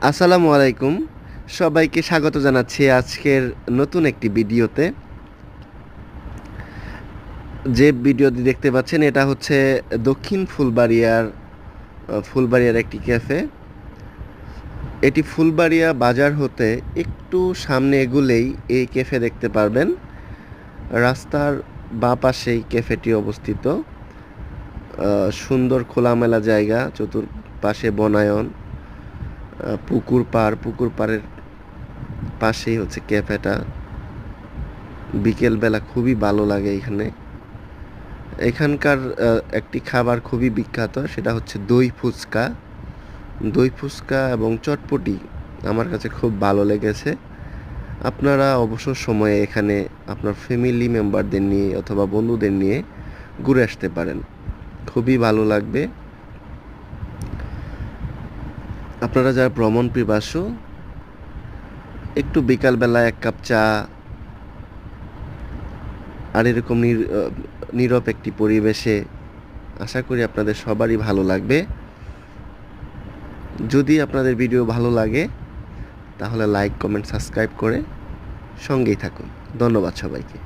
আসসালামু আলাইকুম। সবাইকে স্বাগত জানাচ্ছি আজকের নতুন একটি ভিডিওতে। যে ভিডিওটি দেখতে পাচ্ছেন এটা হচ্ছে দক্ষিণ ফুলবাড়িয়ার একটি ক্যাফে। এটি ফুলবাড়িয়া বাজার হতে একটু সামনে এগুলেই এই ক্যাফে দেখতে পারবেন। রাস্তার বাঁ পাশেই ক্যাফেটি অবস্থিত। সুন্দর খোলামেলা জায়গা, চতুর্পাশে বনায়ন, পুকুর পাড়ের পাশেই হচ্ছে ক্যাফেটা। বিকেলবেলা খুবই ভালো লাগে এখানে। এখানকার একটি খাবার খুবই বিখ্যাত, সেটা হচ্ছে দই ফুচকা এবং চটপটি আমার কাছে খুব ভালো লেগেছে। আপনারা অবসর সময়ে এখানে আপনার ফ্যামিলি মেম্বারদের নিয়ে অথবা বন্ধুদের নিয়ে ঘুরে আসতে পারেন, খুবই ভালো লাগবে। আপনারা যারা ভ্রমণ পিপাসু, একটু বিকালবেলা এক কাপ চা আর এরকম নীরব একটি পরিবেশে আশা করি আপনাদের সবারই ভালো লাগবে। যদি আপনাদের ভিডিও ভালো লাগে তাহলে লাইক, কমেন্ট, সাবস্ক্রাইব করে সঙ্গেই থাকুন। ধন্যবাদ সবাইকে।